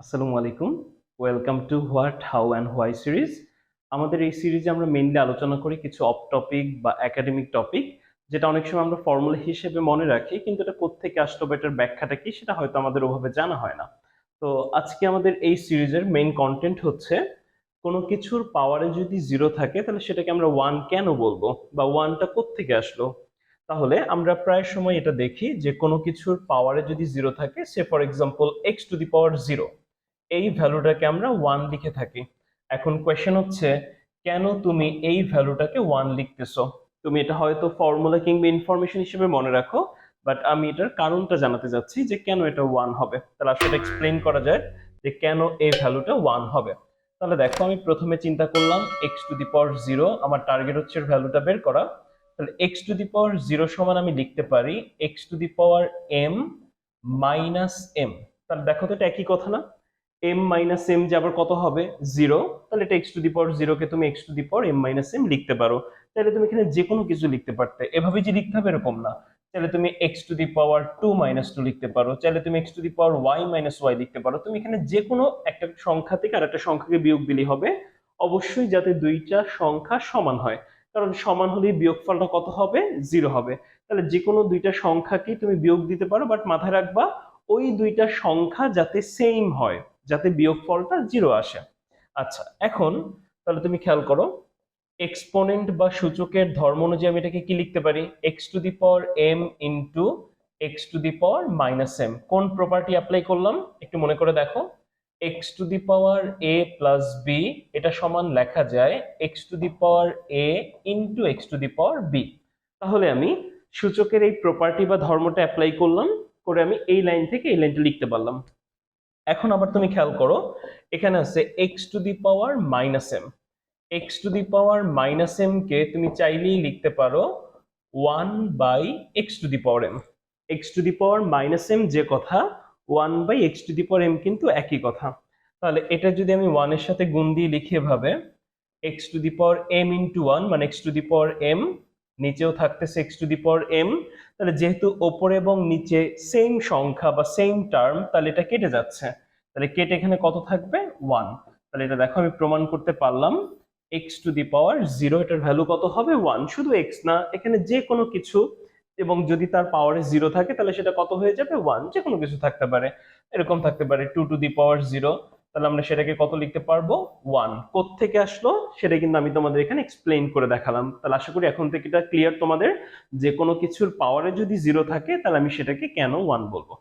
আসসালামু আলাইকুম। Welcome to what how and why series. আমাদের এই সিরিজে আমরা মেইনলি আলোচনা করি কিছু অফ টপিক বা একাডেমিক টপিক, যেটা অনেক সময় আমরা ফর্মুলা হিসেবে মনে রাখি, কিন্তু এটা কোত্থেকে আসলো বা এটার ব্যাখ্যাটা কি সেটা হয়তো আমাদের ওভাবে জানা হয় না। তো আজকে আমাদের এই সিরিজের মেইন কন্টেন্ট হচ্ছে কোনো কিছুর পাওয়ারে যদি জিরো থাকে তাহলে সেটাকে আমরা ওয়ান কেন বলবো, বা ওয়ানটা কোত্থেকে আসলো। তাহলে আমরা প্রায় সময় এটা দেখি যে কোনো কিছুর পাওয়ারে যদি জিরো থাকে, সে ফর এক্সাম্পল x⁻0, এই ভ্যালুটাকে আমরা ওয়ান লিখে থাকি। এখন কোয়েশ্চেন হচ্ছে, কেন তুমি এই ভ্যালুটাকে ওয়ান লিখতেছো? তুমি এটা হয়তো ফর্মুলা কিংবা ইনফরমেশন হিসেবে মনে রাখো, বাট আমি এটার কারণটা জানাতে যাচ্ছি যে কেন এটা ওয়ান হবে। তাহলে আসলে এক্সপ্লেন করা যায় যে কেন এই ভ্যালুটা ওয়ান হবে। তাহলে দেখো, আমি প্রথমে চিন্তা করলাম x⁻0, আমার টার্গেট হচ্ছে ভ্যালুটা বের করা। তাহলে x⁻0 সমান আমি লিখতে পারি x⁻m - m। তাহলে দেখো তো এটা একই কথা না? m - m যে আবার কত হবে? 0। তাহলে এটা x⁻0 কে তুমি x⁻m - m লিখতে পারো। তাহলে তুমি এখানে যে কোনো কিছু লিখতে পারতে, এভাবে যে লিখতে হবে এরকম না। চাইলে তুমি x⁻2 - 2 লিখতে পারো, চাইলে তুমি x⁻y - y লিখতে পারো। তুমি এখানে যে কোনো একটা সংখ্যা থেকে আর একটা সংখ্যাকে বিয়োগ দিলেই হবে, অবশ্যই যাতে দুইটা সংখ্যা সমান হয়। কারণ সমান হলেই বিয়োগফলটা কত হবে? 0 হবে। তাহলে যে কোনো দুইটা সংখ্যাকেই তুমি বিয়োগ দিতে পারো, বাট মাথায় রাখবা ওই দুইটা সংখ্যা যাতে সেম হয়, যাতে বিয়োগফলটা 0 আসে। আচ্ছা, এখন তাহলে তুমি খেয়াল করো, এক্সপোনেন্ট বা সূচকের ধর্ম অনুযায়ী আমি এটাকে কি লিখতে পারি? x⁻m into x⁻m। কোন প্রপার্টি অ্যাপ্লাই করলাম একটু মনে করে দেখো। x⁻a প্লাস b এটা সমান লেখা যায় x⁻a ইন্টু x⁻b। তাহলে আমি সূচকের এই প্রপার্টি বা ধর্মটা অ্যাপ্লাই করলাম, করে আমি এই লাইন থেকে এই লাইনটা লিখতে পারলাম। এখন আবার তুমি খেয়াল করো, এখানে আছে x⁻m। x⁻m কে তুমি চাইলেই লিখতে পারো 1/x⁻m। x⁻m যে কথা, 1/x⁻m কিন্তু একই কথা। তাহলে এটা যদি আমি 1 এর সাথে গুণ দিয়ে লিখি এভাবে, x⁻m ইন্টু 1 মানে x⁻m, নিচেও থাকতেছে x⁻m। তাহলে যেহেতু ওপরে এবং নিচে সেম সংখ্যা বা সেম টার্ম, তাহলে এটা কেটে যাচ্ছে। তাহলে কেটে এখানে কত থাকবে? 1। তাহলে এটা দেখো আমি প্রমাণ করতে পারলাম x⁻0 এটার ভ্যালু কত হবে? 1। শুধু x না, এখানে যে কোনো কিছু, এবং যদি তার পাওয়ারে 0 থাকে তাহলে সেটা কত হয়ে যাবে? 1। যে কোনো কিছু থাকতে পারে, এরকম থাকতে পারে 2⁻0। তাহলে আমরা সেটাকে কত লিখতে পারবো? 1। কোত্থেকে আসলো সেটা কিন্তু আমি তোমাদের এখানে এক্সপ্লেইন করে দেখালাম। তাহলে আশা করি এখন থেকে এটা ক্লিয়ার তোমাদের, যে কোনো কিছুর পাওয়ারে যদি 0 থাকে তাহলে আমি সেটাকে কেন 1 বলবো।